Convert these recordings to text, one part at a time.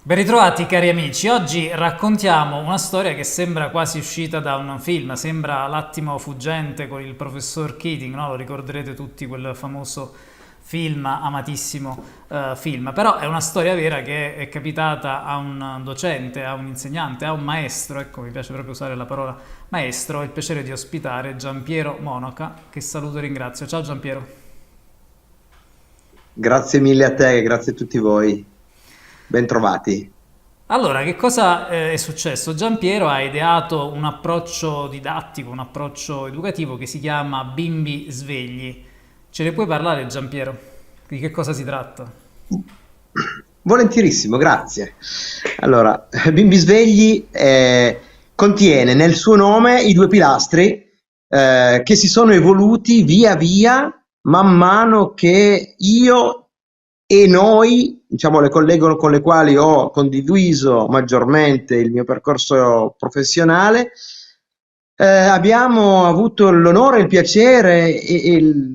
Ben ritrovati cari amici, oggi raccontiamo una storia che sembra quasi uscita da un film, sembra L'attimo fuggente con il professor Keating, no? Lo ricorderete tutti, quel famoso film, amatissimo film, però è una storia vera che è capitata a un docente, a un insegnante, a un maestro, ecco mi piace proprio usare la parola maestro, ho il piacere di ospitare Giampiero Monaca, che saluto e ringrazio. Ciao Giampiero. Grazie mille a te, grazie a tutti voi. Bentrovati. Allora, che cosa è successo? Giampiero ha ideato un approccio didattico, un approccio educativo che si chiama Bimbi Svegli. Ce ne puoi parlare, Giampiero? Di che cosa si tratta? Volentierissimo, grazie. Allora, Bimbi Svegli contiene nel suo nome i due pilastri che si sono evoluti via via man mano che io e noi, diciamo le colleghe con le quali ho condiviso maggiormente il mio percorso professionale, abbiamo avuto l'onore, il piacere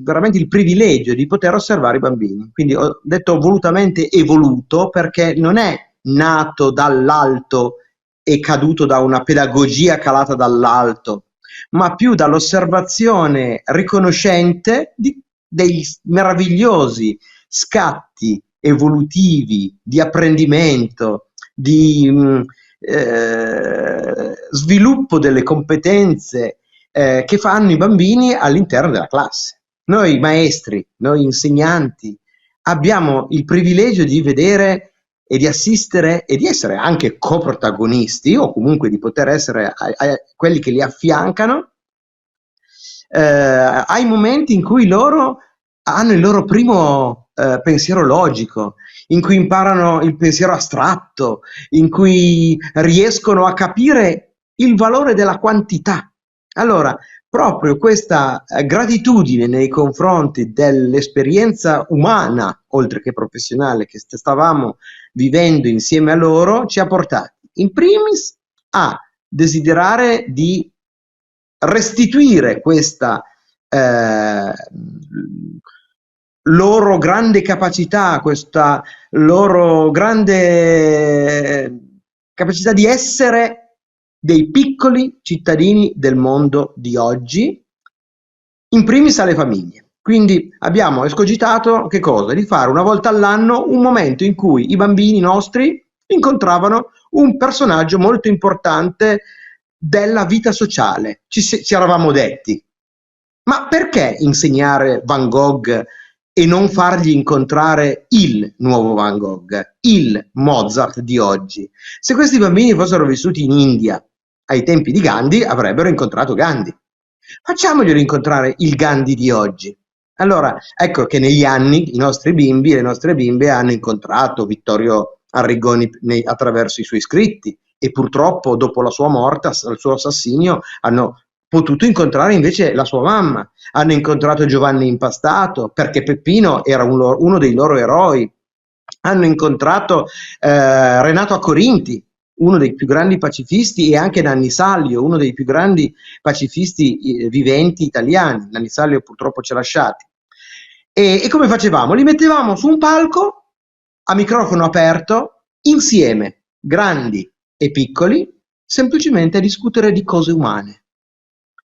veramente il privilegio di poter osservare i bambini. Quindi ho detto volutamente evoluto perché non è nato dall'alto e caduto da una pedagogia calata dall'alto, ma più dall'osservazione riconoscente dei meravigliosi scatti evolutivi di apprendimento, di sviluppo delle competenze che fanno i bambini all'interno della classe. Noi maestri, noi insegnanti, abbiamo il privilegio di vedere e di assistere e di essere anche coprotagonisti o comunque di poter essere quelli che li affiancano ai momenti in cui loro hanno il loro primo pensiero logico, in cui imparano il pensiero astratto, in cui riescono a capire il valore della quantità. Allora, proprio questa gratitudine nei confronti dell'esperienza umana, oltre che professionale, che stavamo vivendo insieme a loro, ci ha portati in primis a desiderare di restituire questa eh, loro grande capacità, questa loro grande capacità di essere dei piccoli cittadini del mondo di oggi, in primis alle famiglie. Quindi abbiamo escogitato che cosa? Di fare una volta all'anno un momento in cui i bambini nostri incontravano un personaggio molto importante della vita sociale. Ci eravamo detti, ma perché insegnare Van Gogh e non fargli incontrare il nuovo Van Gogh, il Mozart di oggi? Se questi bambini fossero vissuti in India ai tempi di Gandhi, avrebbero incontrato Gandhi. Facciamoglielo incontrare il Gandhi di oggi. Allora, ecco che negli anni i nostri bimbi e le nostre bimbe hanno incontrato Vittorio Arrigoni attraverso i suoi scritti e purtroppo dopo la sua morte, il suo assassinio, hanno potuto incontrare invece la sua mamma, hanno incontrato Giovanni Impastato perché Peppino era uno dei loro eroi, hanno incontrato Renato Accorinti, uno dei più grandi pacifisti, e anche Nanni Sallio, uno dei più grandi pacifisti viventi italiani. Nanni Sallio purtroppo ci ha lasciati. E come facevamo? Li mettevamo su un palco a microfono aperto, insieme, grandi e piccoli, semplicemente a discutere di cose umane.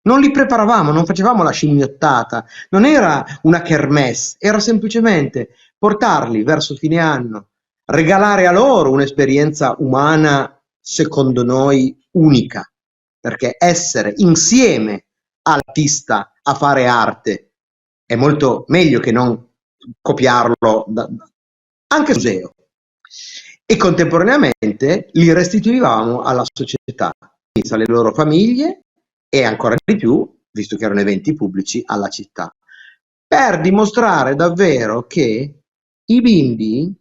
Non li preparavamo, non facevamo la scimmiottata, non era una kermesse, era semplicemente portarli verso fine anno, regalare a loro un'esperienza umana, secondo noi, unica, perché essere insieme all'artista a fare arte è molto meglio che non copiarlo anche sul museo. E contemporaneamente li restituivamo alla società, alle loro famiglie e ancora di più, visto che erano eventi pubblici, alla città, per dimostrare davvero che i bimbi,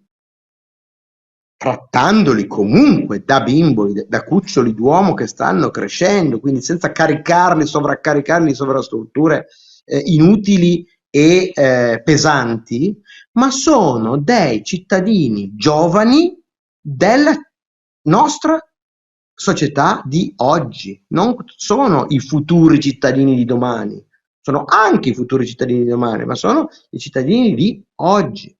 trattandoli comunque da bimboli, da cuccioli d'uomo che stanno crescendo, quindi senza caricarli, sovraccaricarli di sovrastrutture inutili e pesanti, ma sono dei cittadini giovani della nostra società di oggi, non sono i futuri cittadini di domani, sono anche i futuri cittadini di domani, ma sono i cittadini di oggi.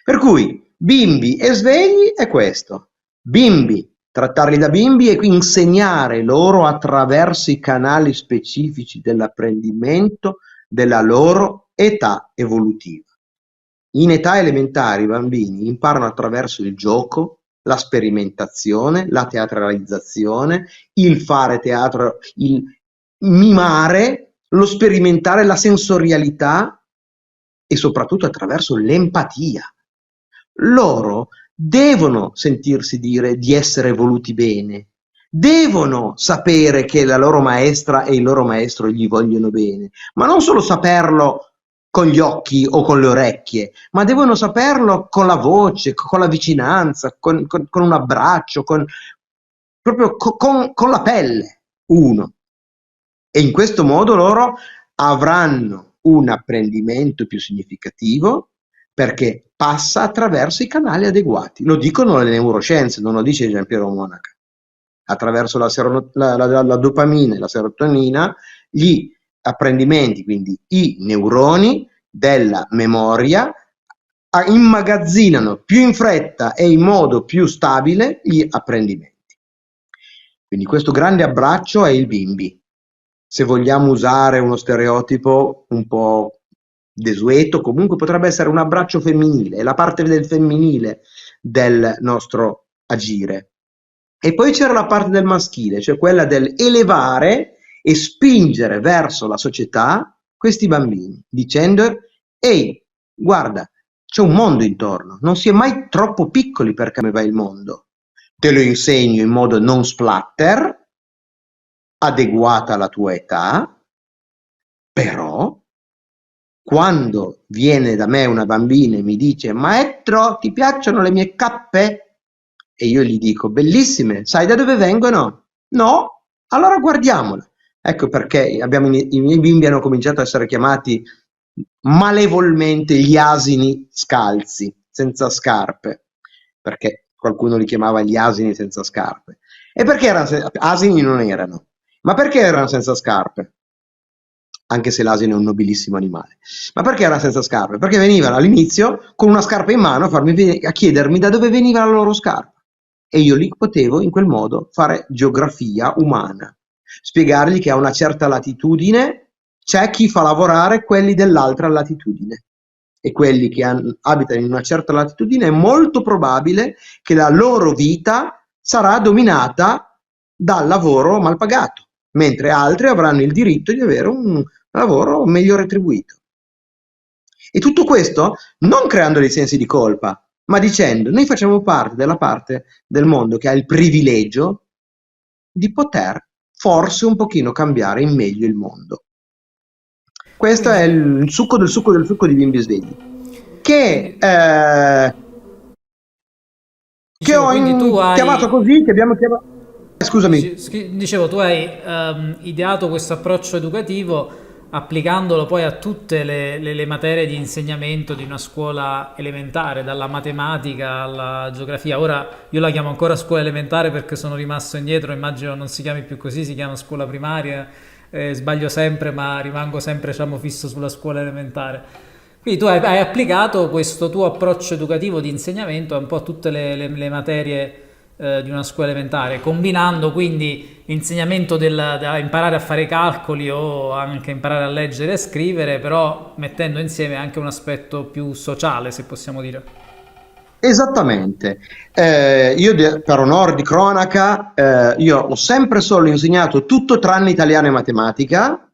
Per cui Bimbi e svegli è questo. Bimbi, trattarli da bimbi e insegnare loro attraverso i canali specifici dell'apprendimento della loro età evolutiva. In età elementare i bambini imparano attraverso il gioco, la sperimentazione, la teatralizzazione, il fare teatro, il mimare, lo sperimentare, la sensorialità e soprattutto attraverso l'empatia. Loro devono sentirsi dire di essere voluti bene, devono sapere che la loro maestra e il loro maestro gli vogliono bene, ma non solo saperlo con gli occhi o con le orecchie, ma devono saperlo con la voce, con la vicinanza, con un abbraccio, proprio con la pelle, uno. E in questo modo loro avranno un apprendimento più significativo perché passa attraverso i canali adeguati. Lo dicono le neuroscienze, non lo dice Giampiero Monaca. Attraverso la dopamina e la serotonina, gli apprendimenti, quindi i neuroni della memoria, immagazzinano più in fretta e in modo più stabile gli apprendimenti. Quindi questo grande abbraccio è il bimbi. Se vogliamo usare uno stereotipo un po' desueto, comunque potrebbe essere un abbraccio femminile, è la parte del femminile del nostro agire. E poi c'era la parte del maschile, cioè quella del elevare e spingere verso la società questi bambini, dicendo: ehi, guarda, c'è un mondo intorno, non si è mai troppo piccoli per come va il mondo. Te lo insegno in modo non splatter, adeguata alla tua età, però quando viene da me una bambina e mi dice: maestro, ti piacciono le mie cappe? E io gli dico: bellissime, sai da dove vengono? No? Allora guardiamola. Ecco perché i miei bimbi hanno cominciato a essere chiamati malevolmente gli asini scalzi, senza scarpe, perché qualcuno li chiamava gli asini senza scarpe. E perché asini non erano? Ma perché erano senza scarpe? Anche se l'asino è un nobilissimo animale. Ma perché erano senza scarpe? Perché venivano all'inizio con una scarpa in mano a chiedermi da dove veniva la loro scarpa. E io lì potevo in quel modo fare geografia umana, spiegargli che a una certa latitudine c'è chi fa lavorare quelli dell'altra latitudine e quelli che abitano in una certa latitudine è molto probabile che la loro vita sarà dominata dal lavoro mal pagato, mentre altri avranno il diritto di avere un lavoro meglio retribuito. E tutto questo non creando dei sensi di colpa, ma dicendo: noi facciamo parte della parte del mondo che ha il privilegio di poter forse un pochino cambiare in meglio il mondo. Questo è il succo del succo del succo di Bimbi Svegli, che ho chiamato così, che abbiamo chiamato... Scusami. Dicevo, tu hai ideato questo approccio educativo applicandolo poi a tutte le materie di insegnamento di una scuola elementare, dalla matematica alla geografia. Ora io la chiamo ancora scuola elementare perché sono rimasto indietro, immagino non si chiami più così, si chiama scuola primaria, sbaglio sempre ma rimango sempre, diciamo, fisso sulla scuola elementare. Quindi tu hai applicato questo tuo approccio educativo di insegnamento a un po' tutte le materie di una scuola elementare, combinando quindi l'insegnamento da imparare a fare i calcoli o anche imparare a leggere e a scrivere, però mettendo insieme anche un aspetto più sociale, se possiamo dire. Esattamente. Io per onor di cronaca, io ho sempre solo insegnato tutto tranne italiano e matematica,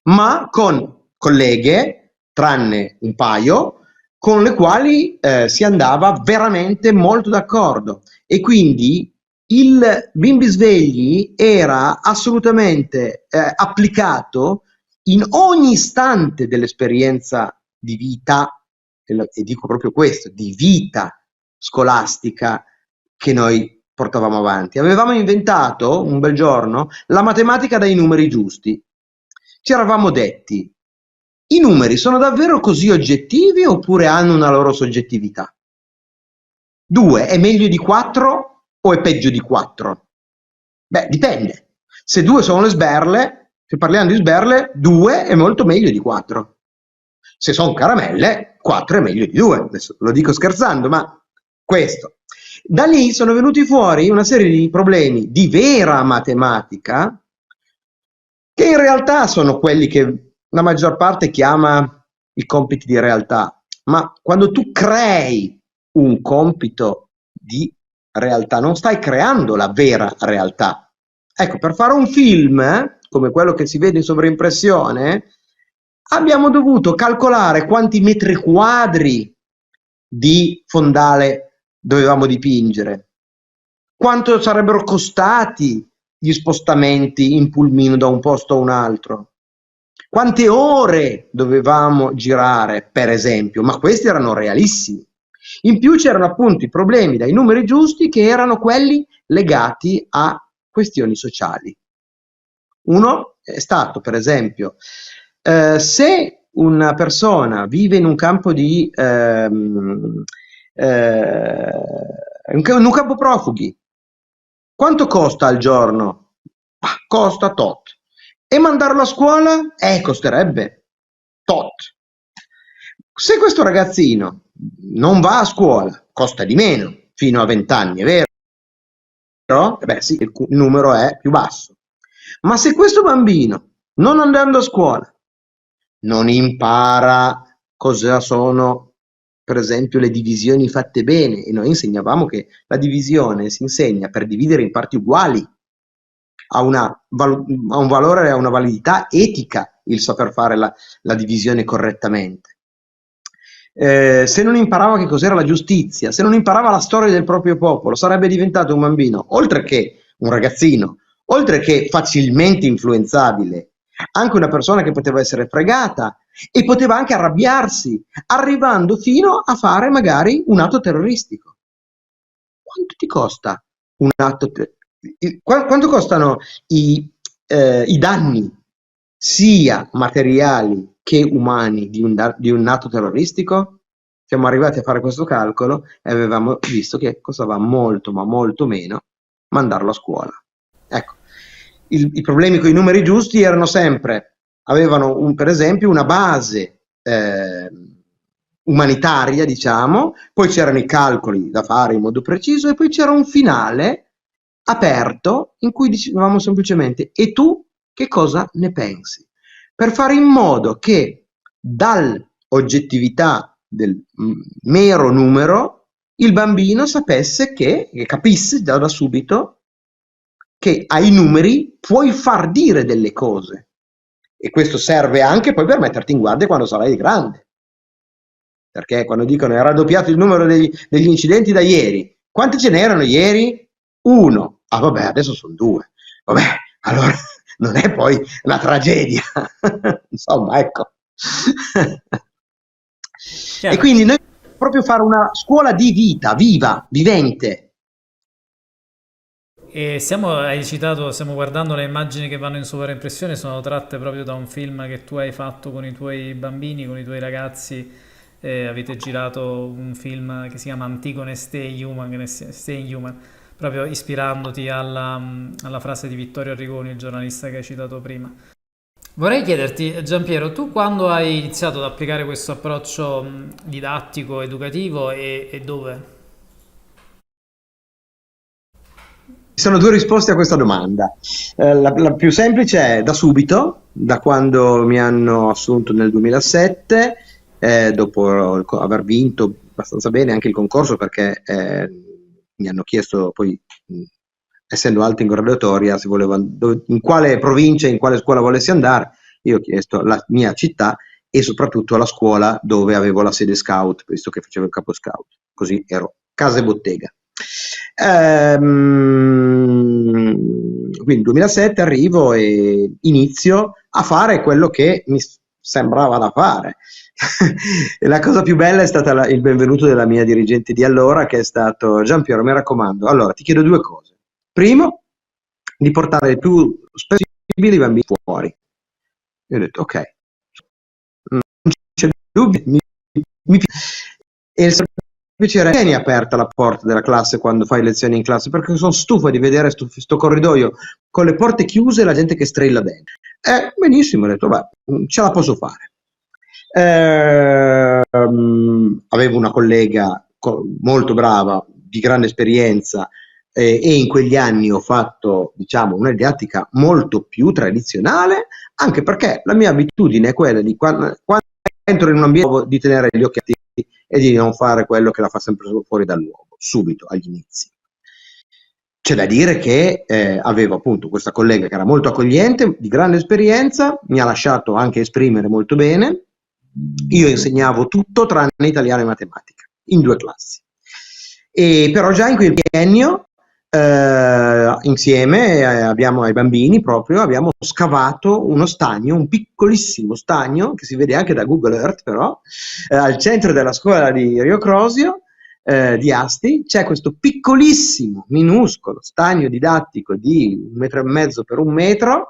ma con colleghe, tranne un paio, con le quali si andava veramente molto d'accordo. E quindi il Bimbi Svegli era assolutamente applicato in ogni istante dell'esperienza di vita, e dico proprio questo, di vita scolastica che noi portavamo avanti. Avevamo inventato un bel giorno la matematica dai numeri giusti. Ci eravamo detti: i numeri sono davvero così oggettivi oppure hanno una loro soggettività? 2 è meglio di 4 o è peggio di 4? Beh, dipende. Se 2 sono le sberle, se parliamo di sberle, 2 è molto meglio di 4. Se sono caramelle, 4 è meglio di 2. Adesso lo dico scherzando, ma Questo. Da lì sono venuti fuori una serie di problemi di vera matematica, che in realtà sono quelli che la maggior parte chiama i compiti di realtà, ma quando tu crei un compito di realtà, non stai creando la vera realtà. Ecco, per fare un film, come quello che si vede in sovraimpressione, abbiamo dovuto calcolare quanti metri quadri di fondale dovevamo dipingere, quanto sarebbero costati gli spostamenti in pulmino da un posto a un altro, quante ore dovevamo girare, per esempio, ma questi erano realissimi. In più c'erano appunto i problemi dai numeri giusti, che erano quelli legati a questioni sociali. Uno è stato, per esempio, se una persona vive in un campo in un campo profughi, quanto costa al giorno? Costa tot. E mandarlo a scuola? Costerebbe tot. Se questo ragazzino non va a scuola, costa di meno, fino a 20 anni, è vero? Beh sì, il numero è più basso. Ma se questo bambino, non andando a scuola, non impara cosa sono, per esempio, le divisioni fatte bene, e noi insegnavamo che la divisione si insegna per dividere in parti uguali, ha un valore e ha una validità etica il saper fare la divisione correttamente. Se non imparava che cos'era la giustizia, se non imparava la storia del proprio popolo, sarebbe diventato un bambino, oltre che un ragazzino, oltre che facilmente influenzabile, anche una persona che poteva essere fregata e poteva anche arrabbiarsi, arrivando fino a fare magari un atto terroristico. Quanto ti costa un atto quanto costano i danni, sia materiali che umani, di un atto terroristico? Siamo arrivati a fare questo calcolo e avevamo visto che costava molto, ma molto meno mandarlo a scuola. Ecco, i problemi con i numeri giusti erano sempre, avevano per esempio una base umanitaria, diciamo, poi c'erano i calcoli da fare in modo preciso e poi c'era un finale aperto in cui dicevamo semplicemente: e tu che cosa ne pensi? Per fare in modo che dall'oggettività del mero numero il bambino sapesse che capisse già da subito che ai numeri puoi far dire delle cose, e questo serve anche poi per metterti in guardia quando sarai grande, perché quando dicono è raddoppiato il numero degli incidenti da ieri, quanti ce n'erano ieri? Uno. Ah vabbè, adesso sono due. Vabbè, allora non è poi una tragedia. Insomma, ecco. E quindi noi proprio fare una scuola di vita, viva, vivente. E hai citato, stiamo guardando le immagini che vanno in sovraimpressione, sono tratte proprio da un film che tu hai fatto con i tuoi bambini, con i tuoi ragazzi. Avete girato un film che si chiama Antigone Stay Human, proprio ispirandoti alla frase di Vittorio Arrigoni, il giornalista che hai citato prima. Vorrei chiederti, Giampiero, tu quando hai iniziato ad applicare questo approccio didattico, educativo e dove? Ci sono due risposte a questa domanda. La più semplice è da subito, da quando mi hanno assunto nel 2007, dopo aver vinto abbastanza bene anche il concorso, perché mi hanno chiesto poi, essendo alto in graduatoria, se volevo, in quale provincia, in quale scuola volessi andare. Io ho chiesto la mia città e soprattutto la scuola dove avevo la sede scout, visto che facevo il capo scout, così ero casa e bottega. Quindi nel 2007 arrivo e inizio a fare quello che mi sembrava da fare. E la cosa più bella è stata il benvenuto della mia dirigente di allora, che è stato: Giampiero, mi raccomando, allora ti chiedo due cose. Primo, di portare il più spesso possibile i bambini fuori. Io ho detto ok, non c'è dubbio, e il piacere, tieni aperta la porta della classe quando fai lezioni in classe, perché sono stufo di vedere sto corridoio con le porte chiuse e la gente che strilla dentro. Benissimo, ho detto, beh, ce la posso fare. Avevo una collega molto brava, di grande esperienza, e in quegli anni ho fatto, diciamo, una didattica molto più tradizionale, anche perché la mia abitudine è quella di quando entro in un ambiente nuovo di tenere gli occhi attivi e di non fare quello che la fa sempre fuori dall'uovo, subito, agli inizi. C'è da dire che avevo appunto questa collega che era molto accogliente, di grande esperienza, mi ha lasciato anche esprimere molto bene. Io insegnavo tutto tranne italiano e matematica, in 2 classi. E però già in quel biennio, insieme abbiamo, ai bambini proprio, abbiamo scavato uno stagno, un piccolissimo stagno, che si vede anche da Google Earth però, al centro della scuola di Rio Crosio, di Asti, c'è questo piccolissimo, minuscolo stagno didattico di 1,5 metri per 1 metro,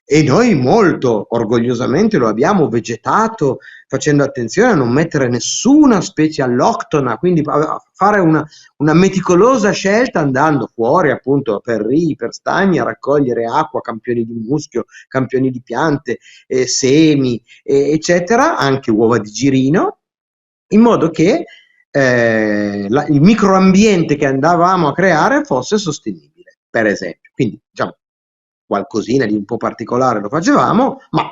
e noi molto orgogliosamente lo abbiamo vegetato, facendo attenzione a non mettere nessuna specie alloctona, quindi a fare una meticolosa scelta, andando fuori appunto per rii, per stagni, a raccogliere acqua, campioni di muschio, campioni di piante, semi, eccetera, anche uova di girino, in modo che il microambiente che andavamo a creare fosse sostenibile, per esempio. Quindi, diciamo, qualcosina di un po' particolare lo facevamo, ma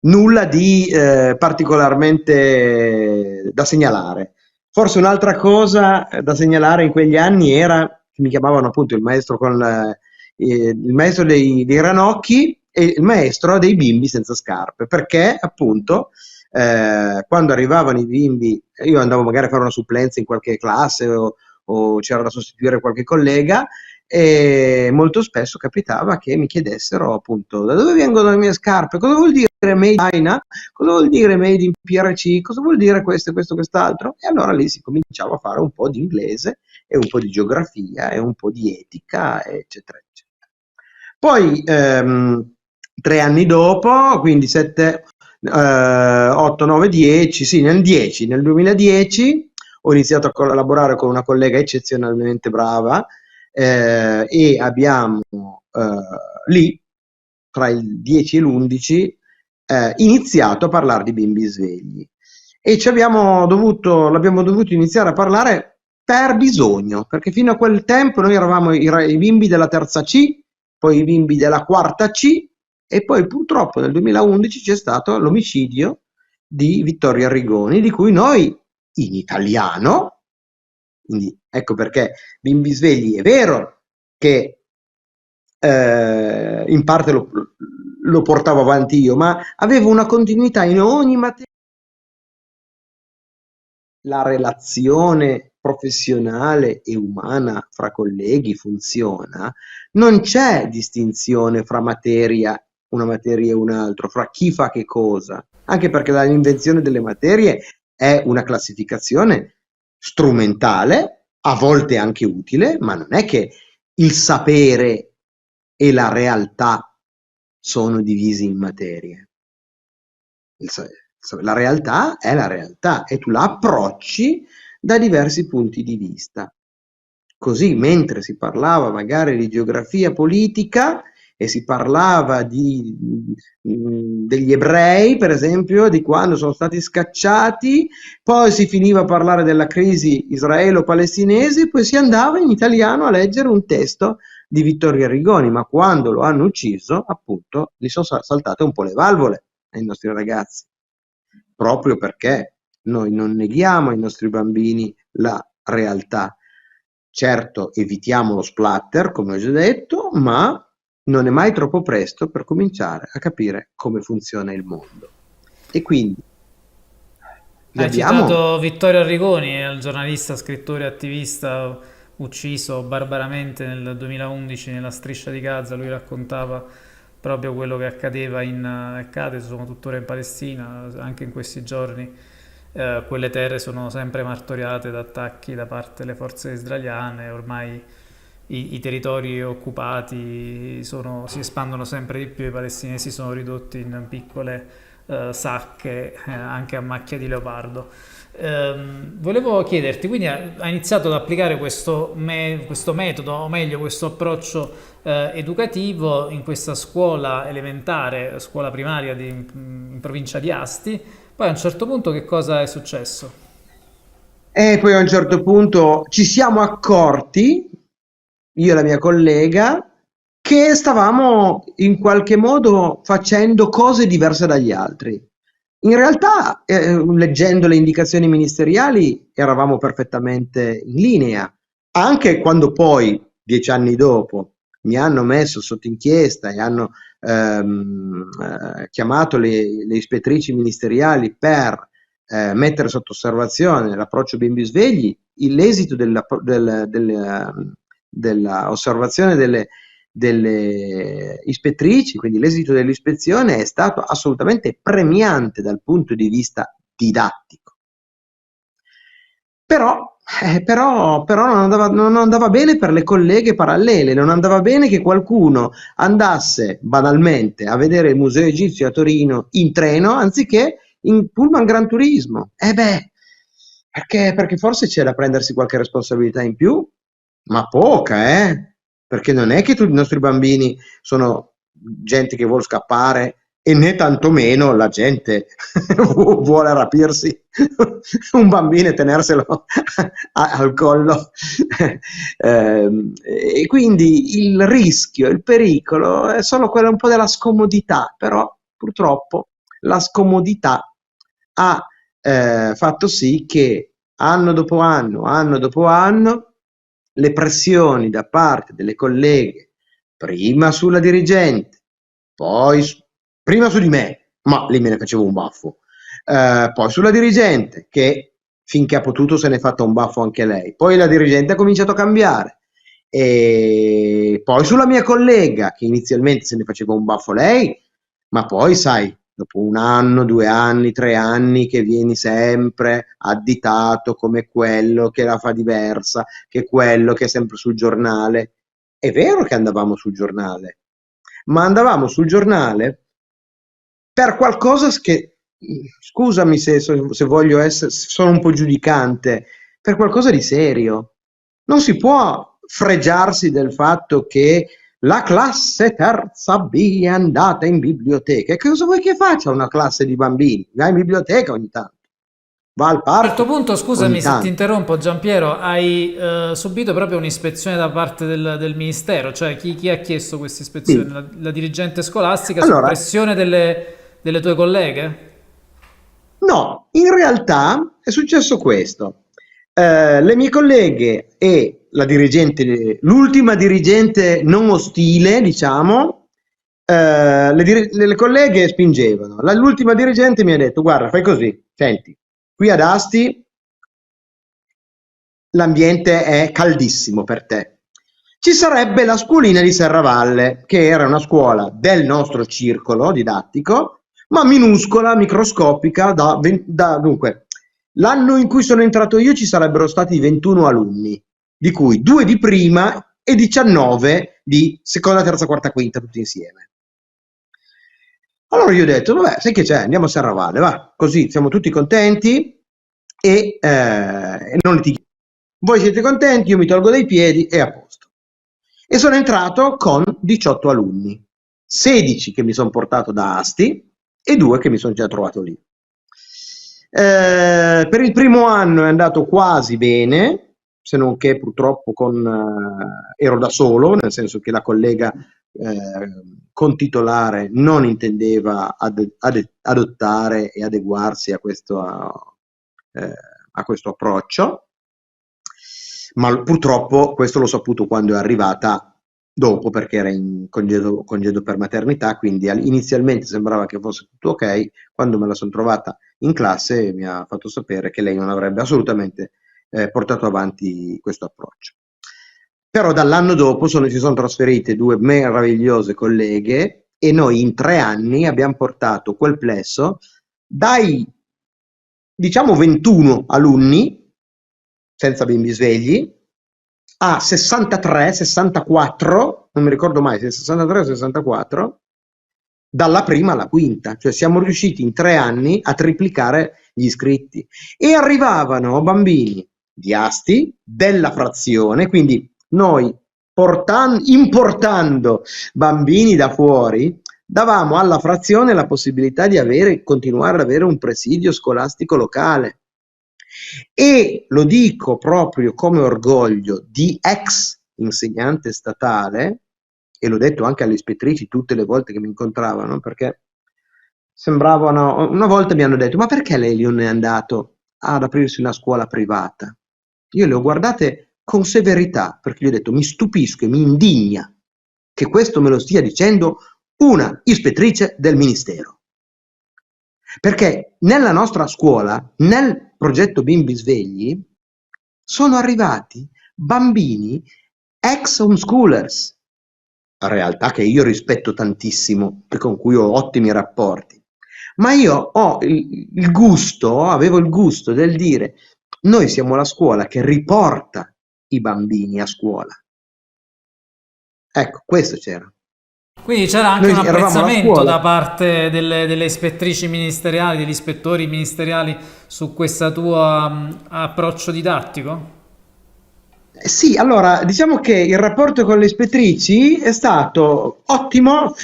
nulla di particolarmente da segnalare. Forse un'altra cosa da segnalare in quegli anni era che mi chiamavano appunto il maestro il maestro dei ranocchi e il maestro dei bimbi senza scarpe, perché appunto quando arrivavano i bimbi, io andavo magari a fare una supplenza in qualche classe o c'era da sostituire qualche collega, e molto spesso capitava che mi chiedessero appunto da dove vengono le mie scarpe, cosa vuol dire made in China, cosa vuol dire made in PRC, cosa vuol dire questo, questo, quest'altro, e allora lì si cominciava a fare un po' di inglese e un po' di geografia e un po' di etica, eccetera, eccetera. Poi 3 anni dopo, quindi 7, 8, 9, 10, sì, nel 2010 ho iniziato a collaborare con una collega eccezionalmente brava, e abbiamo lì, tra il 10 e l'11, iniziato a parlare di bimbi svegli, e l'abbiamo dovuto iniziare a parlare per bisogno, perché fino a quel tempo noi eravamo i bimbi della terza C, poi i bimbi della quarta C, e poi purtroppo nel 2011 c'è stato l'omicidio di Vittorio Arrigoni, di cui noi in italiano, quindi ecco perché bimbi svegli è vero che in parte lo portavo avanti io, ma avevo una continuità in ogni materia. La relazione professionale e umana fra colleghi funziona, non c'è distinzione fra una materia e un'altra, fra chi fa che cosa, anche perché l'invenzione delle materie è una classificazione strumentale, a volte anche utile, ma non è che il sapere e la realtà sono divisi in materie. La realtà è la realtà e tu la approcci da diversi punti di vista. Così, mentre si parlava magari di geografia politica e si parlava degli ebrei, per esempio, di quando sono stati scacciati, poi si finiva a parlare della crisi israelo-palestinese, poi si andava in italiano a leggere un testo di Vittorio Arrigoni, ma quando lo hanno ucciso, appunto, gli sono saltate un po' le valvole ai nostri ragazzi, proprio perché noi non neghiamo ai nostri bambini la realtà. Certo, evitiamo lo splatter, come ho già detto, ma non è mai troppo presto per cominciare a capire come funziona il mondo. E quindi Hai abbiamo. citato Vittorio Arrigoni, il giornalista, scrittore, attivista ucciso barbaramente nel 2011 nella Striscia di Gaza. Lui raccontava proprio quello che accadeva accade, sono tuttora in Palestina, anche in questi giorni. Quelle terre sono sempre martoriate da attacchi da parte delle forze israeliane, ormai i territori occupati si espandono sempre di più, i palestinesi sono ridotti in piccole sacche, anche a macchia di leopardo. Volevo chiederti, quindi hai iniziato ad applicare questo metodo, o meglio questo approccio educativo in questa scuola elementare, scuola primaria in provincia di Asti, poi a un certo punto che cosa è successo? E poi a un certo punto ci siamo accorti, io e la mia collega, che stavamo in qualche modo facendo cose diverse dagli altri. In realtà, leggendo le indicazioni ministeriali, eravamo perfettamente in linea, anche quando poi, 10 anni dopo, mi hanno messo sotto inchiesta e hanno chiamato le ispettrici ministeriali per mettere sotto osservazione l'approccio bimbi svegli, l'esito della osservazione delle ispettrici, quindi l'esito dell'ispezione è stato assolutamente premiante dal punto di vista didattico. Però non andava bene per le colleghe parallele, non andava bene che qualcuno andasse banalmente a vedere il Museo Egizio a Torino in treno anziché in pullman Gran Turismo. Perché forse c'è da prendersi qualche responsabilità in più, ma poca, perché non è che tutti i nostri bambini sono gente che vuole scappare e né tantomeno la gente vuole rapirsi un bambino e tenerselo al collo. E quindi il rischio, il pericolo è solo quello un po' della scomodità, però purtroppo la scomodità ha fatto sì che anno dopo anno, le pressioni da parte delle colleghe, prima sulla dirigente, poi prima su di me, ma lì me ne facevo un baffo, poi sulla dirigente, che finché ha potuto se n'è fatta un baffo anche lei, poi la dirigente ha cominciato a cambiare, e poi sulla mia collega, che inizialmente se ne faceva un baffo lei, ma poi sai, dopo 1 anno, 2 anni, 3 anni che vieni sempre additato come quello che la fa diversa, che quello che è sempre sul giornale. È vero che andavamo sul giornale, ma andavamo sul giornale per qualcosa che, scusami se voglio essere, sono un po' giudicante, per qualcosa di serio. Non si può fregiarsi del fatto che la classe terza B è andata in biblioteca. E che cosa vuoi che faccia una classe di bambini? Va in biblioteca ogni tanto, va al A un certo parco punto, ogni scusami se ti tanto. interrompo, Giampiero, hai subito proprio un'ispezione da parte del ministero, cioè chi ha chiesto questa ispezione? Sì. La dirigente scolastica su Allora, pressione delle tue colleghe? no, in realtà è successo questo. Le mie colleghe e la dirigente, l'ultima dirigente non ostile, diciamo, le colleghe spingevano. L'ultima dirigente mi ha detto: guarda, fai così, senti, qui ad Asti l'ambiente è caldissimo per te. Ci sarebbe la scuolina di Serravalle, che era una scuola del nostro circolo didattico, ma minuscola, microscopica, dunque, l'anno in cui sono entrato io ci sarebbero stati 21 alunni, di cui 2 di prima e 19 di seconda, terza, quarta, quinta, tutti insieme. Allora io ho detto, vabbè, sai che c'è, andiamo a Serravalle, va, così siamo tutti contenti e non litighiamo. Voi siete contenti, io mi tolgo dai piedi e a posto. E sono entrato con 18 alunni, 16 che mi sono portato da Asti e 2 che mi sono già trovato lì. Per il primo anno è andato quasi bene, se non che purtroppo ero da solo, nel senso che la collega contitolare non intendeva adottare e adeguarsi a questo approccio, ma purtroppo questo l'ho saputo quando è arrivata dopo, perché era in congedo per maternità, quindi inizialmente sembrava che fosse tutto ok, quando me la sono trovata in classe mi ha fatto sapere che lei non avrebbe assolutamente portato avanti questo approccio. Però dall'anno dopo si sono trasferite 2 meravigliose colleghe e noi in 3 anni abbiamo portato quel plesso dai, diciamo, 21 alunni, senza bimbi svegli, a 63, 64, non mi ricordo mai se 63 o 64, dalla prima alla quinta, cioè siamo riusciti in 3 anni a triplicare gli iscritti e arrivavano bambini di Asti, della frazione, quindi noi importando bambini da fuori, davamo alla frazione la possibilità di continuare ad avere un presidio scolastico locale. E lo dico proprio come orgoglio di ex insegnante statale, e l'ho detto anche alle ispettrici tutte le volte che mi incontravano, perché sembravano, una volta mi hanno detto, ma perché lei non è andato ad aprirsi una scuola privata? Io le ho guardate con severità, perché gli ho detto, mi stupisco e mi indigna che questo me lo stia dicendo una ispettrice del Ministero. Perché nella nostra scuola, nel progetto Bimbi Svegli, sono arrivati bambini ex homeschoolers, realtà che io rispetto tantissimo e con cui ho ottimi rapporti. Ma io avevo il gusto del dire, noi siamo la scuola che riporta i bambini a scuola. Ecco, questo c'era. Quindi c'era anche un Noi eravamo la apprezzamento scuola. da parte delle ispettrici ministeriali, degli ispettori ministeriali su questo tuo approccio didattico? Sì, allora diciamo che il rapporto con le ispettrici è stato ottimo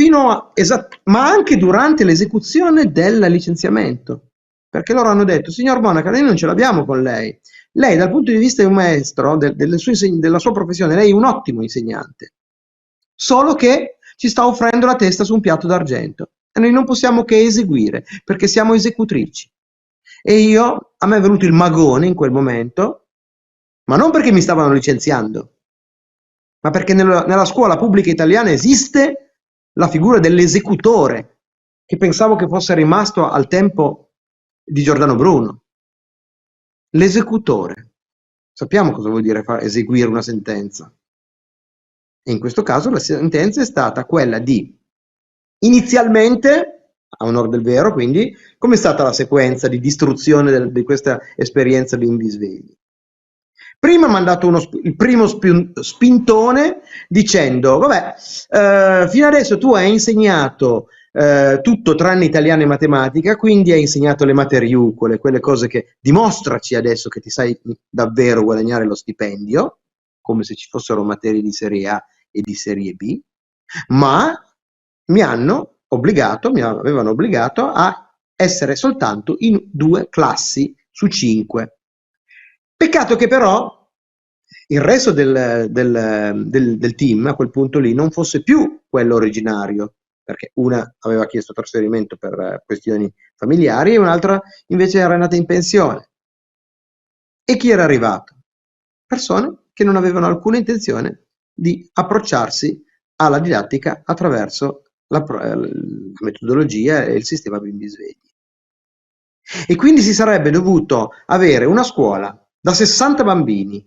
ma anche durante l'esecuzione del licenziamento, perché loro hanno detto, signor Monaca, noi non ce l'abbiamo con lei. Lei dal punto di vista di un maestro, della sua professione, lei è un ottimo insegnante, solo che ci sta offrendo la testa su un piatto d'argento e noi non possiamo che eseguire, perché siamo esecutrici. A me è venuto il magone in quel momento, ma non perché mi stavano licenziando, ma perché nella scuola pubblica italiana esiste la figura dell'esecutore, che pensavo che fosse rimasto al tempo di Giordano Bruno. L'esecutore. Sappiamo cosa vuol dire eseguire una sentenza. E in questo caso la sentenza è stata quella di, inizialmente, a onor del vero, quindi, come è stata la sequenza di distruzione di questa esperienza bimbi svegli? Prima mi ha dato il primo spintone dicendo, vabbè, fino adesso tu hai insegnato tutto tranne italiano e matematica, quindi hai insegnato le materiucole, quelle cose che dimostraci adesso che ti sai davvero guadagnare lo stipendio, come se ci fossero materie di serie A e di serie B, ma mi avevano obbligato a essere soltanto in 2 classi su 5. Peccato che però il resto del team a quel punto lì non fosse più quello originario, perché una aveva chiesto trasferimento per questioni familiari e un'altra invece era andata in pensione. E chi era arrivato? Persone che non avevano alcuna intenzione di approcciarsi alla didattica attraverso la metodologia e il sistema bimbi svegli. E quindi si sarebbe dovuto avere una scuola da 60 bambini,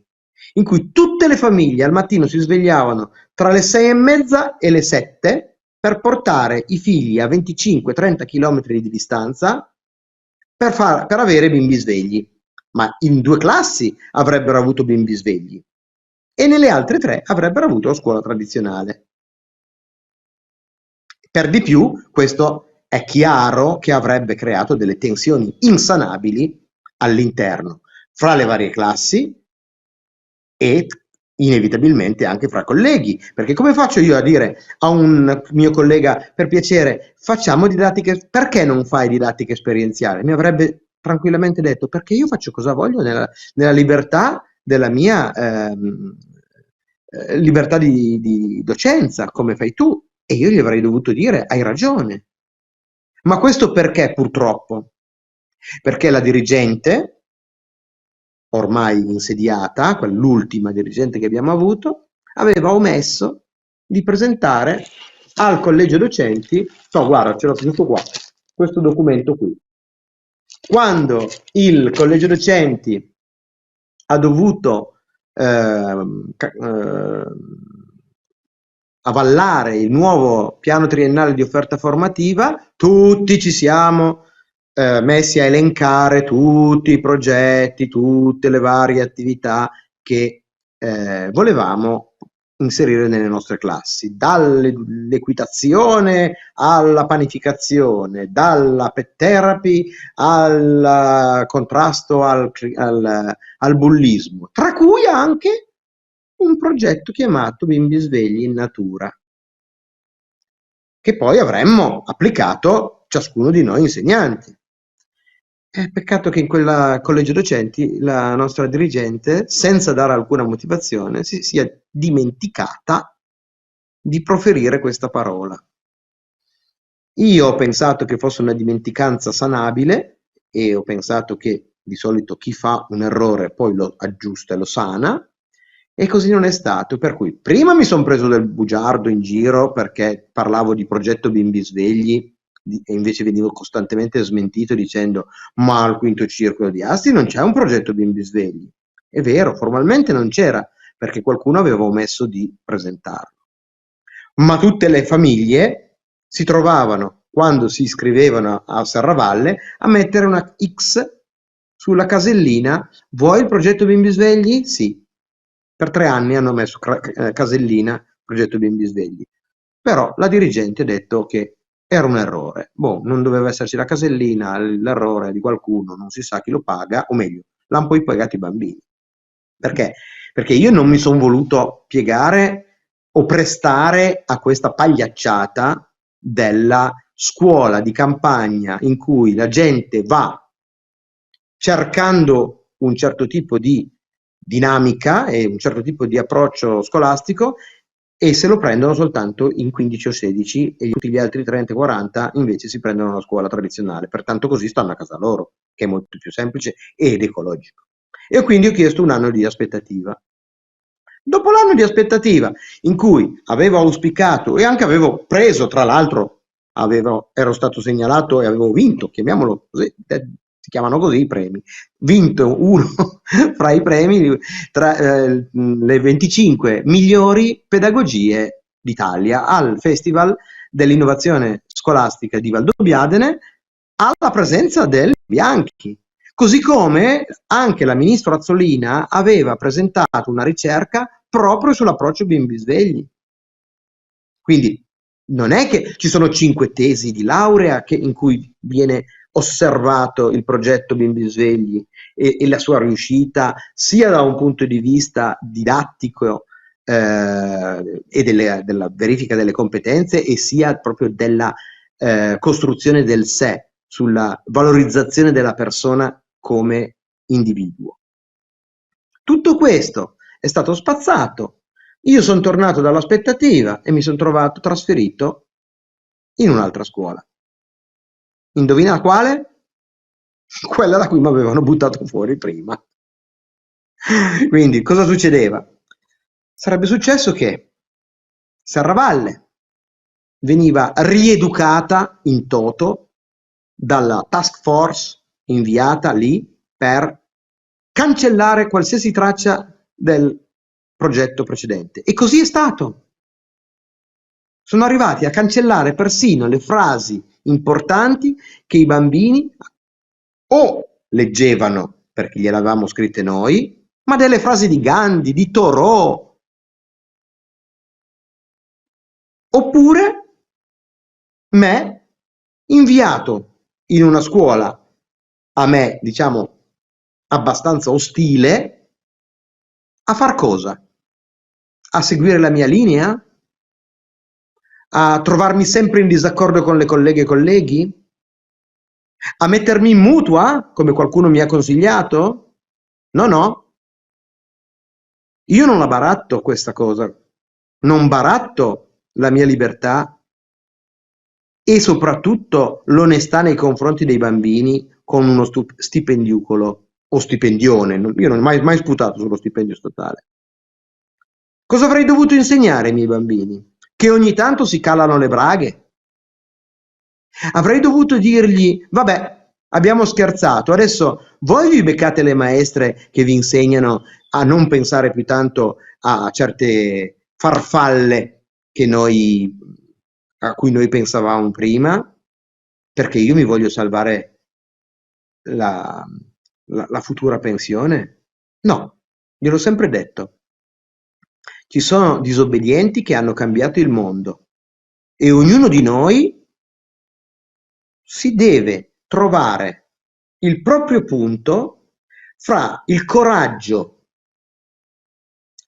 in cui tutte le famiglie al mattino si svegliavano tra le 6:30 e le 7 per portare i figli a 25-30 km di distanza per avere bimbi svegli. Ma in 2 classi avrebbero avuto bimbi svegli e nelle altre 3 avrebbero avuto scuola tradizionale. Per di più, questo è chiaro che avrebbe creato delle tensioni insanabili all'interno fra le varie classi e inevitabilmente anche fra colleghi, perché come faccio io a dire a un mio collega, per piacere, facciamo didattiche, perché non fai didattica esperienziale? Mi avrebbe tranquillamente detto, perché io faccio cosa voglio nella libertà della mia libertà di docenza, come fai tu. E io gli avrei dovuto dire, hai ragione. Ma questo perché purtroppo? Perché la dirigente, ormai insediata, l'ultima dirigente che abbiamo avuto, aveva omesso di presentare al collegio docenti, no guarda ce l'ho tenuto qua, questo documento qui. Quando il collegio docenti ha dovuto avallare il nuovo piano triennale di offerta formativa, tutti ci siamo messi a elencare tutti i progetti, tutte le varie attività che volevamo inserire nelle nostre classi, dall'equitazione alla panificazione, dalla pet therapy al contrasto al bullismo, tra cui anche un progetto chiamato Bimbi Svegli in Natura, che poi avremmo applicato ciascuno di noi insegnanti. Peccato che in quel collegio docenti la nostra dirigente, senza dare alcuna motivazione, si sia dimenticata di proferire questa parola. Io ho pensato che fosse una dimenticanza sanabile e ho pensato che di solito chi fa un errore poi lo aggiusta e lo sana, e così non è stato. Per cui prima mi sono preso del bugiardo in giro perché parlavo di progetto bimbi svegli e invece venivo costantemente smentito dicendo ma al quinto circolo di Asti non c'è un progetto bimbi svegli. È vero, formalmente non c'era perché qualcuno aveva omesso di presentarlo. Ma tutte le famiglie si trovavano, quando si iscrivevano a Serravalle, a mettere una X sulla casellina. Vuoi il progetto Bimbi Svegli? Sì. Per 3 anni hanno messo casellina progetto Bimbi Svegli. Però la dirigente ha detto che era un errore. Boh, non doveva esserci la casellina, l'errore di qualcuno, non si sa chi lo paga, o meglio, l'hanno poi pagato i bambini. Perché? Perché io non mi sono voluto piegare o prestare a questa pagliacciata della scuola di campagna in cui la gente va cercando un certo tipo di dinamica e un certo tipo di approccio scolastico e se lo prendono soltanto in 15 o 16 e tutti gli altri 30 e 40 invece si prendono una scuola tradizionale, pertanto così stanno a casa loro, che è molto più semplice ed ecologico. E quindi ho chiesto un anno di aspettativa. Dopo l'anno di aspettativa, in cui avevo auspicato e anche avevo preso, tra l'altro, ero stato segnalato e avevo vinto, chiamiamolo così, si chiamano così i premi, vinto uno fra i premi, tra le 25 migliori pedagogie d'Italia al Festival dell'Innovazione Scolastica di Valdobbiadene, alla presenza del Bianchi. Così come anche la ministra Azzolina aveva presentato una ricerca proprio sull'approccio bimbi svegli. Quindi non è che ci sono 5 tesi di laurea in cui viene osservato il progetto bimbi svegli e la sua riuscita sia da un punto di vista didattico e della verifica delle competenze e sia proprio della costruzione del sé, sulla valorizzazione della persona come individuo. Tutto questo è stato spazzato. Io sono tornato dall'aspettativa e mi sono trovato trasferito in un'altra scuola. Indovina quale? Quella da cui mi avevano buttato fuori prima. Quindi cosa succedeva? Sarebbe successo che Serravalle veniva rieducata in toto dalla task force inviata lì per cancellare qualsiasi traccia del progetto precedente. E così è stato. Sono arrivati a cancellare persino le frasi importanti che i bambini o leggevano perché gliele avevamo scritte noi, ma delle frasi di Gandhi, di Thoreau, oppure me inviato in una scuola a me, diciamo, abbastanza ostile, a far cosa? A seguire la mia linea? A trovarmi sempre in disaccordo con le colleghe e colleghi? A mettermi in mutua, come qualcuno mi ha consigliato? No, no, io non la baratto questa cosa, non baratto la mia libertà e soprattutto l'onestà nei confronti dei bambini con uno stipendiucolo o stipendione. Io non ho mai sputato sullo stipendio statale. Cosa avrei dovuto insegnare ai miei bambini? Che ogni tanto si calano le braghe? Avrei dovuto dirgli, vabbè, abbiamo scherzato, adesso voi vi beccate le maestre che vi insegnano a non pensare più tanto a certe farfalle a cui noi pensavamo prima, perché io mi voglio salvare la futura pensione? No, gliel'ho sempre detto. Ci sono disobbedienti che hanno cambiato il mondo e ognuno di noi si deve trovare il proprio punto fra il coraggio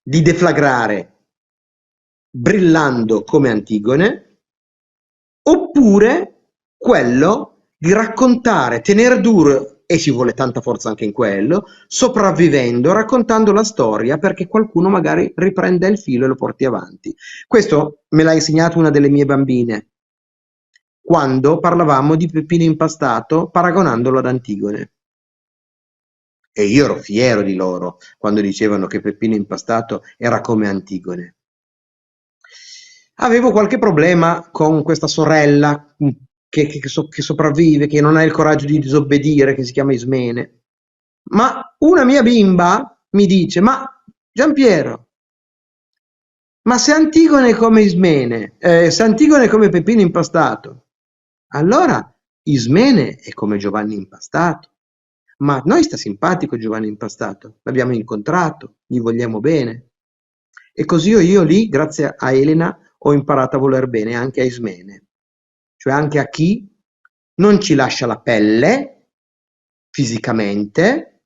di deflagrare brillando come Antigone oppure quello di raccontare, tenere duro e ci vuole tanta forza anche in quello, sopravvivendo, raccontando la storia perché qualcuno magari riprenda il filo e lo porti avanti. Questo me l'ha insegnato una delle mie bambine, quando parlavamo di Peppino Impastato paragonandolo ad Antigone. E io ero fiero di loro quando dicevano che Peppino Impastato era come Antigone. Avevo qualche problema con questa sorella che sopravvive, che non ha il coraggio di disobbedire, che si chiama Ismene. Ma una mia bimba mi dice: Ma Giampiero, ma se Antigone è come Ismene, se Antigone è come Peppino Impastato, allora Ismene è come Giovanni Impastato. Ma a noi sta simpatico Giovanni Impastato, l'abbiamo incontrato, gli vogliamo bene. E così io lì, grazie a Elena, ho imparato a voler bene anche a Ismene, cioè anche a chi non ci lascia la pelle fisicamente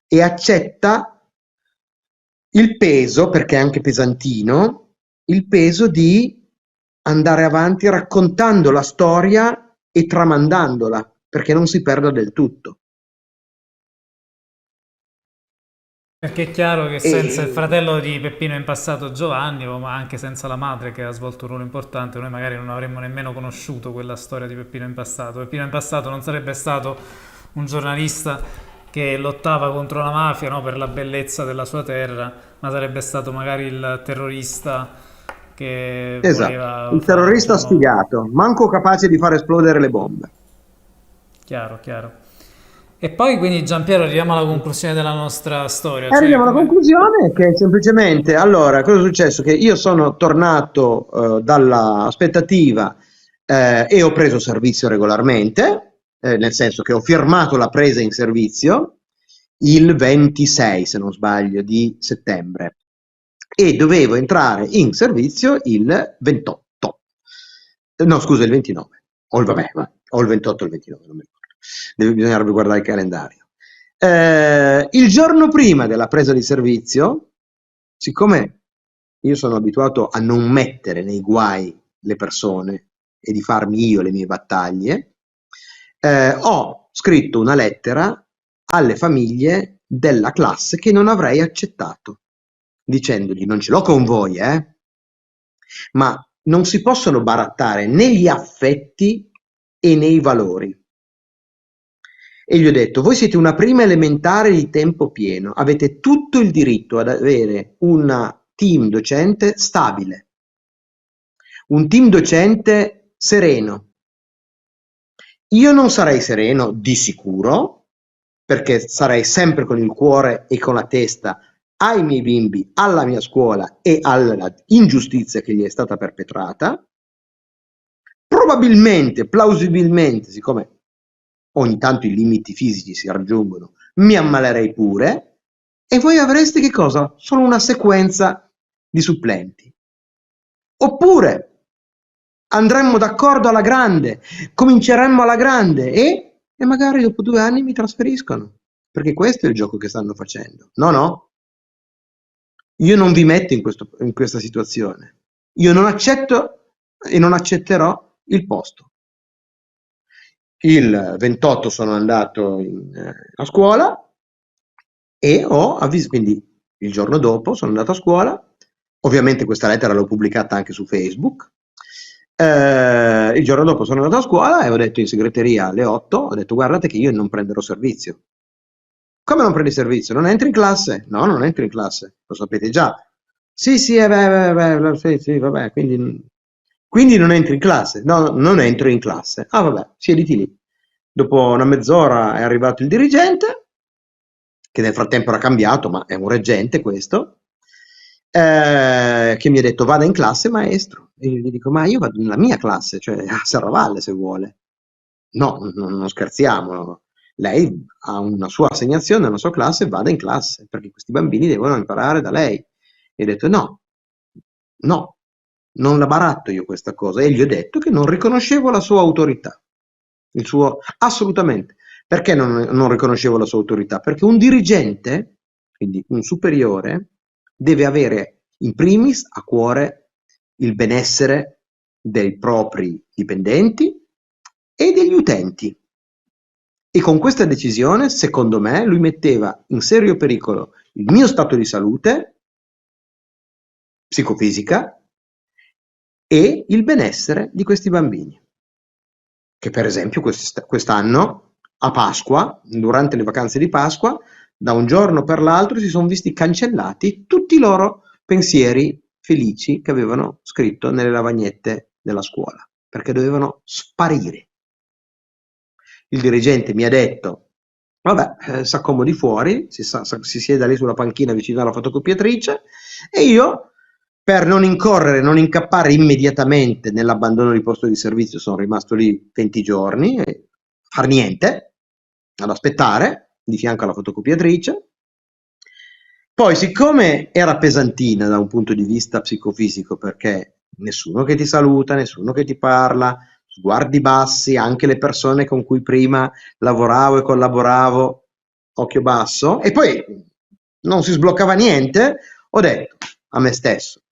e accetta il peso, perché è anche pesantino, il peso di andare avanti raccontando la storia e tramandandola, perché non si perda del tutto. Perché è chiaro che senza il E fratello di Peppino Impastato Giovanni, ma anche senza la madre che ha svolto un ruolo importante, noi magari non avremmo nemmeno conosciuto quella storia di Peppino Impastato. Peppino Impastato non sarebbe stato un giornalista che lottava contro la mafia, no, per la bellezza della sua terra, ma sarebbe stato magari il terrorista che esatto, voleva il fare, terrorista diciamo, sfigato, manco capace di far esplodere le bombe. chiaro, chiaro. E poi quindi Giampiero arriviamo alla conclusione della nostra storia, E cioè arriviamo alla come... conclusione che semplicemente, allora, cosa è successo? Che io sono tornato dalla aspettativa e ho preso servizio regolarmente, nel senso che ho firmato la presa in servizio il 26, se non sbaglio, di settembre e dovevo entrare in servizio il 28. No, scusa, il 29. O il, vabbè, o il 28 o il 29, non mi ricordo. Bisognerebbe guardare il calendario. Il giorno prima della presa di servizio, siccome io sono abituato a non mettere nei guai le persone e di farmi io le mie battaglie, ho scritto una lettera alle famiglie della classe che non avrei accettato, dicendogli non ce l'ho con voi, ma non si possono barattare né gli affetti e né i valori. E gli ho detto, voi siete una prima elementare di tempo pieno, avete tutto il diritto ad avere un team docente stabile, un team docente sereno. Io non sarei sereno di sicuro, perché sarei sempre con il cuore e con la testa ai miei bimbi, alla mia scuola e alla ingiustizia che gli è stata perpetrata. Probabilmente, plausibilmente, siccome ogni tanto i limiti fisici si raggiungono, mi ammalerei pure e voi avreste che cosa? Solo una sequenza di supplenti. Oppure andremmo d'accordo alla grande, cominceremmo alla grande e magari dopo 2 anni mi trasferiscono, perché questo è il gioco che stanno facendo. No, no, io non vi metto in questa situazione. Io non accetto e non accetterò il posto. Il 28 sono andato a scuola e ho avvisato, quindi il giorno dopo sono andato a scuola, ovviamente questa lettera l'ho pubblicata anche su Facebook. Il giorno dopo sono andato a scuola e ho detto in segreteria alle 8, ho detto guardate che io non prenderò servizio. Come non prendi servizio? Non entri in classe? No, non entri in classe, lo sapete già. Sì, sì, sì, sì, vabbè, quindi non entri in classe? No, non entro in classe. Ah, vabbè, siediti lì. Dopo una mezz'ora è arrivato il dirigente, che nel frattempo era cambiato, ma è un reggente questo, che mi ha detto vada in classe maestro. E io gli dico, ma io vado nella mia classe, cioè a Serravalle se vuole. No, non scherziamo. Lei ha una sua assegnazione, una sua classe, vada in classe, perché questi bambini devono imparare da lei. E ho detto no, no, non la baratto io questa cosa. E gli ho detto che non riconoscevo la sua autorità. Il suo, assolutamente. Perché non riconoscevo la sua autorità? Perché un dirigente, quindi un superiore, deve avere in primis a cuore il benessere dei propri dipendenti e degli utenti. E con questa decisione, secondo me, lui metteva in serio pericolo il mio stato di salute psicofisica e il benessere di questi bambini, che per esempio quest'anno a Pasqua, durante le vacanze di Pasqua, da un giorno per l'altro si sono visti cancellati tutti i loro pensieri felici che avevano scritto nelle lavagnette della scuola, perché dovevano sparire. Il dirigente mi ha detto: vabbè, s'accomodi fuori, si sieda lì sulla panchina vicino alla fotocopiatrice, e io, per non incorrere, non incappare immediatamente nell'abbandono di posto di servizio, sono rimasto lì 20 giorni e far niente, ad aspettare di fianco alla fotocopiatrice. Poi, siccome era pesantina da un punto di vista psicofisico, perché nessuno che ti saluta, nessuno che ti parla, sguardi bassi, anche le persone con cui prima lavoravo e collaboravo, occhio basso, e poi non si sbloccava niente, ho detto a me stesso: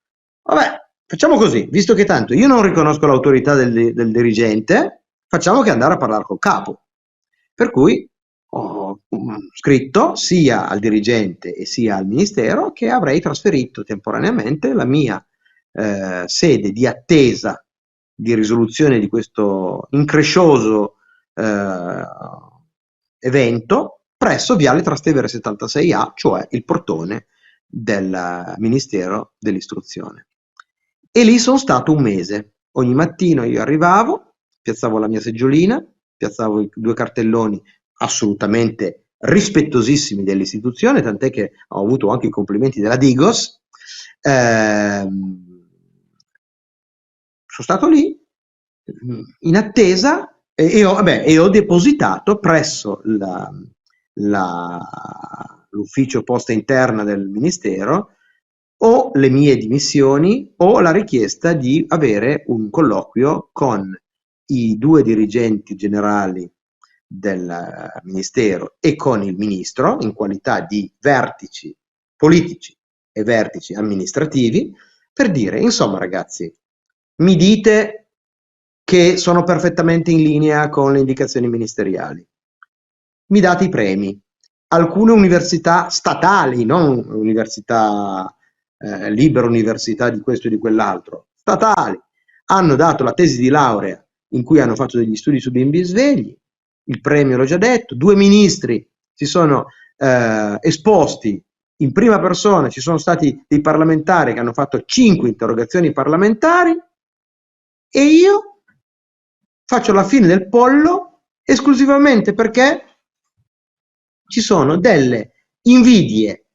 vabbè, facciamo così, visto che tanto io non riconosco l'autorità del dirigente, facciamo che andare a parlare col capo. Per cui ho scritto sia al dirigente e sia al ministero che avrei trasferito temporaneamente la mia sede di attesa di risoluzione di questo increscioso eh, evento presso Viale Trastevere 76A, cioè il portone del Ministero dell'Istruzione. E lì sono stato un mese. Ogni mattino io arrivavo, piazzavo la mia seggiolina, piazzavo i due cartelloni assolutamente rispettosissimi dell'istituzione, tant'è che ho avuto anche i complimenti della Digos. Sono stato lì in attesa e ho depositato presso l'ufficio posta interna del Ministero o le mie dimissioni o la richiesta di avere un colloquio con i due dirigenti generali del Ministero e con il Ministro in qualità di vertici politici e vertici amministrativi, per dire: insomma ragazzi, mi dite che sono perfettamente in linea con le indicazioni ministeriali, mi date i premi. Alcune università statali, non università libere, università di questo e di quell'altro, statali, hanno dato la tesi di laurea in cui hanno fatto degli studi su bimbi svegli, il premio l'ho già detto, due ministri si sono esposti in prima persona, ci sono stati dei parlamentari che hanno fatto 5 interrogazioni parlamentari, e io faccio la fine del pollo esclusivamente perché ci sono delle invidie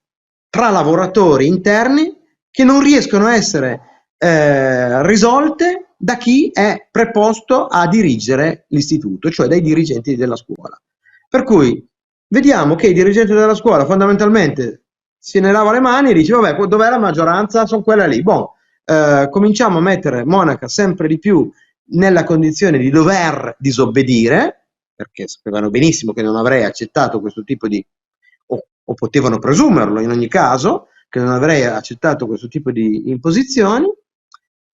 tra lavoratori interni che non riescono a essere risolte da chi è preposto a dirigere l'istituto, cioè dai dirigenti della scuola. Per cui vediamo che i dirigenti della scuola fondamentalmente se ne lava le mani e dice: vabbè, dov'è la maggioranza? Sono quella lì. Bon, cominciamo a mettere Monaca sempre di più nella condizione di dover disobbedire, perché sapevano benissimo che non avrei accettato questo tipo di, o potevano presumerlo in ogni caso, che non avrei accettato questo tipo di imposizioni,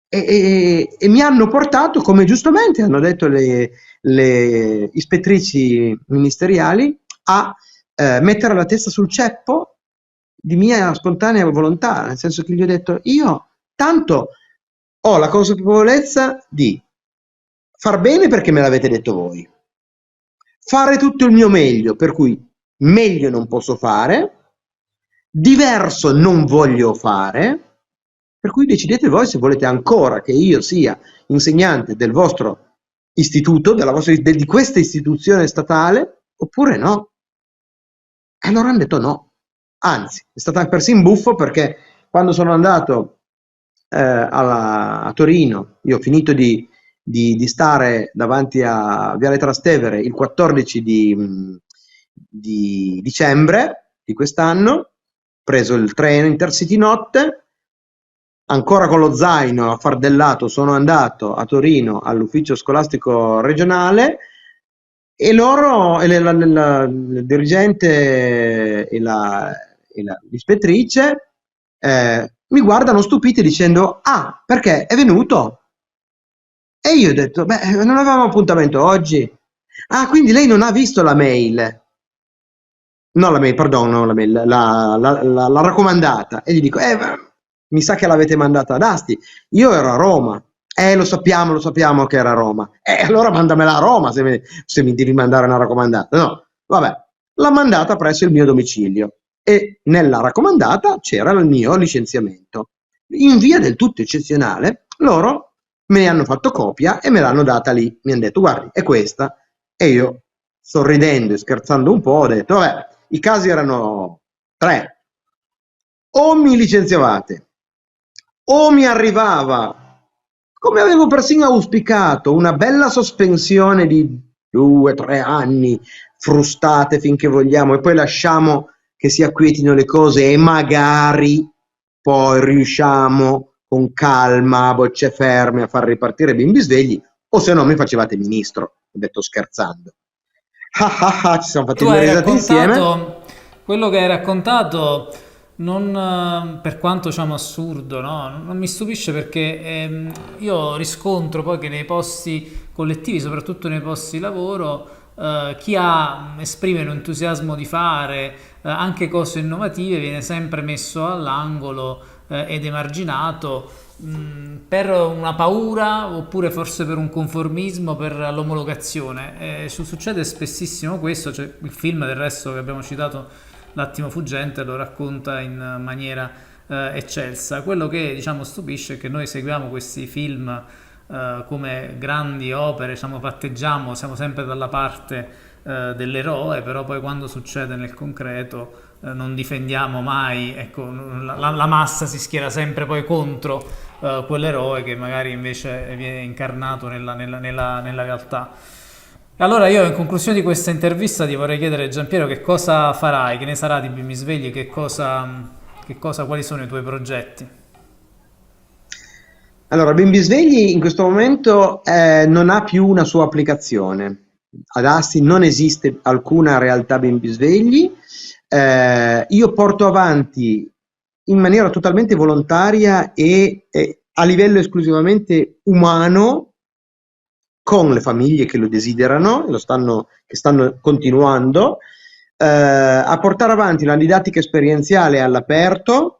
e mi hanno portato, come giustamente hanno detto le ispettrici ministeriali, a mettere la testa sul ceppo di mia spontanea volontà, nel senso che gli ho detto: io tanto ho la consapevolezza di far bene perché me l'avete detto voi, fare tutto il mio meglio, per cui meglio non posso fare, diverso non voglio fare, per cui decidete voi se volete ancora che io sia insegnante del vostro istituto, di questa istituzione statale, oppure no. E allora hanno detto no. Anzi, è stata persino buffo, perché quando sono andato a Torino, io ho finito di stare davanti a Viale Trastevere il 14 di dicembre di quest'anno, preso il treno Intercity notte, ancora con lo zaino affardellato sono andato a Torino all'ufficio scolastico regionale, e loro, il dirigente e l'ispettrice mi guardano stupiti dicendo: ah, perché è venuto? E io ho detto: beh, non avevamo appuntamento oggi. Ah, quindi lei non ha visto la mail? No, la mail, perdono, non la mail, la raccomandata. E gli dico, mi sa che l'avete mandata ad Asti. Io ero a Roma. Lo sappiamo che era a Roma. Allora mandamela a Roma se mi devi mandare una raccomandata. No, vabbè, l'ha mandata presso il mio domicilio e nella raccomandata c'era il mio licenziamento. In via del tutto eccezionale, loro me ne hanno fatto copia e me l'hanno data lì. Mi hanno detto, guardi, è questa. E io, sorridendo e scherzando un po', ho detto, vabbè, i casi erano tre: o mi licenziavate, o mi arrivava, come avevo persino auspicato, una bella sospensione di 2 o 3 anni, frustate finché vogliamo, e poi lasciamo che si acquietino le cose e magari poi riusciamo con calma, a bocce ferme, a far ripartire bimbi svegli, o se no mi facevate ministro, ho detto scherzando. Ci siamo fatti Tu due hai risate insieme. raccontato quello che hai raccontato, non, per quanto diciamo assurdo, no? Non mi stupisce perché io riscontro poi che nei posti collettivi, soprattutto nei posti di lavoro, chi esprime un entusiasmo di fare anche cose innovative viene sempre messo all'angolo ed emarginato per una paura oppure forse per un conformismo, per l'omologazione. Succede spessissimo questo, cioè, il film del resto che abbiamo citato, L'attimo fuggente, lo racconta in maniera eccelsa. Quello che diciamo stupisce è che noi seguiamo questi film come grandi opere, diciamo, patteggiamo, siamo sempre dalla parte dell'eroe, però poi quando succede nel concreto non difendiamo mai, ecco, la massa si schiera sempre poi contro quell'eroe che magari invece viene incarnato nella realtà. Allora io in conclusione di questa intervista ti vorrei chiedere, Giampiero, che cosa farai, che ne sarà di Bimbi Svegli, quali sono i tuoi progetti? Allora, Bimbi Svegli in questo momento non ha più una sua applicazione. Ad Asti non esiste alcuna realtà Bimbi Svegli. Io porto avanti in maniera totalmente volontaria e a livello esclusivamente umano, con le famiglie che lo desiderano, che stanno continuando, a portare avanti una didattica esperienziale all'aperto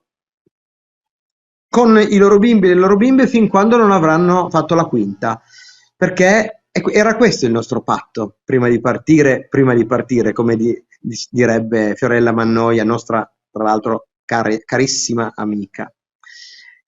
con i loro bimbi e le loro bimbe fin quando non avranno fatto la quinta, perché era questo il nostro patto prima di partire, come direbbe Fiorella Mannoia, nostra tra l'altro carissima amica.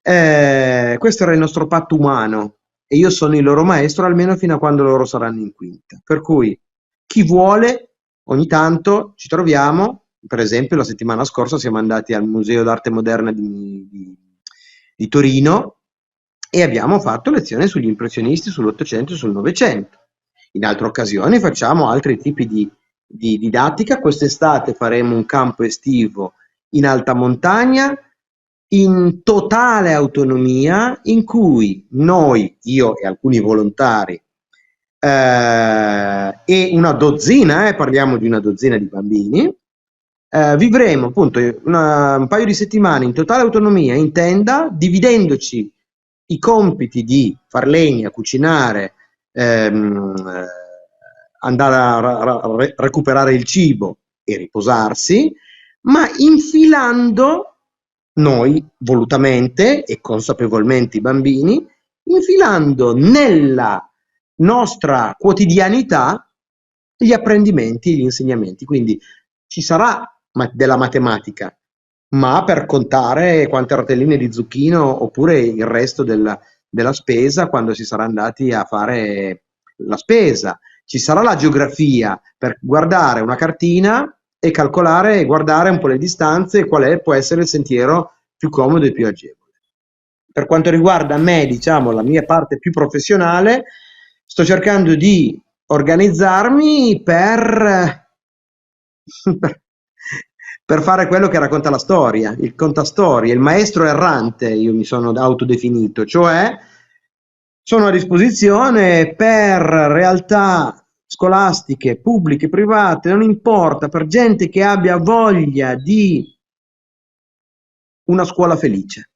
Questo era il nostro patto umano e io sono il loro maestro almeno fino a quando loro saranno in quinta. Per cui chi vuole, ogni tanto ci troviamo. Per esempio, la settimana scorsa siamo andati al Museo d'Arte Moderna di Torino e abbiamo fatto lezioni sugli impressionisti, sull'Ottocento e sul Novecento. In altre occasioni facciamo altri tipi di didattica. Quest'estate faremo un campo estivo in alta montagna, in totale autonomia, in cui noi, io e alcuni volontari, e una dozzina, parliamo di una dozzina di bambini, vivremo appunto un paio di settimane in totale autonomia in tenda, dividendoci i compiti di far legna, cucinare, andare a recuperare il cibo e riposarsi, ma infilando noi volutamente e consapevolmente i bambini, infilando nella nostra quotidianità gli apprendimenti e gli insegnamenti. Quindi ci sarà della matematica, ma per contare quante rotelline di zucchino oppure il resto della spesa quando si sarà andati a fare la spesa. Ci sarà la geografia per guardare una cartina e calcolare e guardare un po' le distanze e può essere il sentiero più comodo e più agevole. Per quanto riguarda me, diciamo, la mia parte più professionale, sto cercando di organizzarmi per fare quello che racconta la storia, il contastorie, il maestro errante, io mi sono autodefinito, cioè sono a disposizione per realtà scolastiche, pubbliche, private, non importa, per gente che abbia voglia di una scuola felice,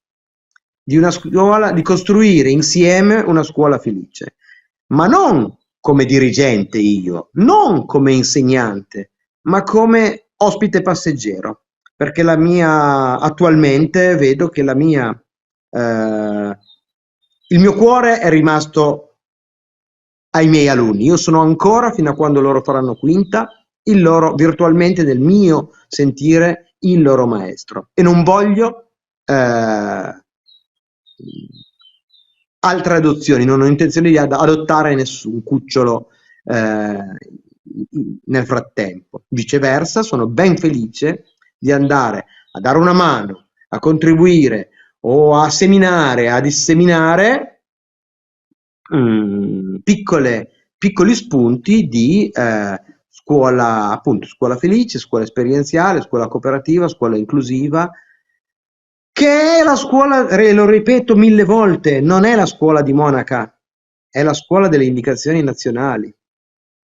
di costruire insieme una scuola felice, ma non come dirigente io, non come insegnante, ma come ospite passeggero, perché attualmente vedo che il mio cuore è rimasto ai miei alunni. Io sono ancora, fino a quando loro faranno quinta, virtualmente nel mio sentire, il loro maestro. E non voglio altre adozioni, non ho intenzione di adottare nessun cucciolo nel frattempo. Viceversa, sono ben felice di andare a dare una mano, a contribuire o a seminare, a disseminare piccoli spunti di scuola, appunto, scuola felice, scuola esperienziale, scuola cooperativa, scuola inclusiva, che è la scuola, lo ripeto mille volte, non è la scuola di Monaca, è la scuola delle indicazioni nazionali.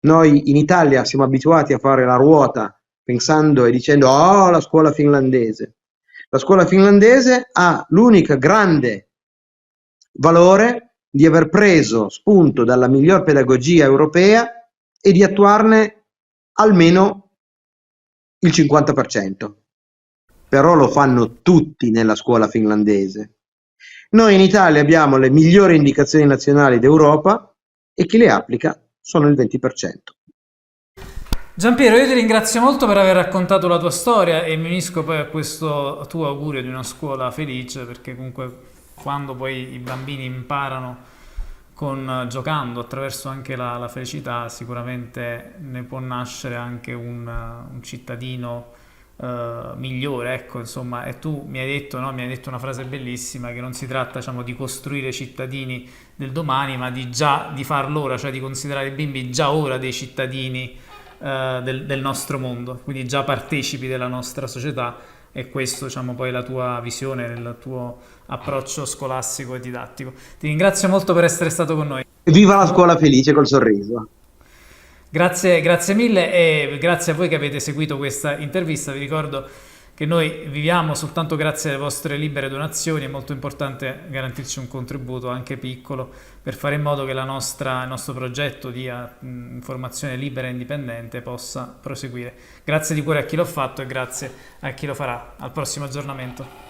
Noi in Italia siamo abituati a fare la ruota pensando e dicendo oh, la scuola finlandese. La scuola finlandese ha l'unico grande valore di aver preso spunto dalla miglior pedagogia europea e di attuarne almeno il 50%. Però lo fanno tutti nella scuola finlandese. Noi in Italia abbiamo le migliori indicazioni nazionali d'Europa e chi le applica sono il 20%. Giampiero, io ti ringrazio molto per aver raccontato la tua storia e mi unisco poi a questo tuo augurio di una scuola felice, perché comunque quando poi i bambini imparano giocando attraverso anche la felicità, sicuramente ne può nascere anche un cittadino migliore, ecco, insomma. E tu mi hai detto, no? Mi hai detto una frase bellissima, che non si tratta, diciamo, di costruire cittadini del domani, ma di farlo ora, cioè di considerare i bimbi già ora dei cittadini del nostro mondo, quindi già partecipi della nostra società. E questo, diciamo, poi la tua visione, il tuo approccio scolastico e didattico. Ti ringrazio molto per essere stato con noi. Viva la scuola felice col sorriso. Grazie, grazie mille e grazie a voi che avete seguito questa intervista. Vi ricordo che noi viviamo soltanto grazie alle vostre libere donazioni, è molto importante garantirci un contributo anche piccolo per fare in modo che il nostro progetto di informazione libera e indipendente possa proseguire. Grazie di cuore a chi l'ha fatto e grazie a chi lo farà. Al prossimo aggiornamento.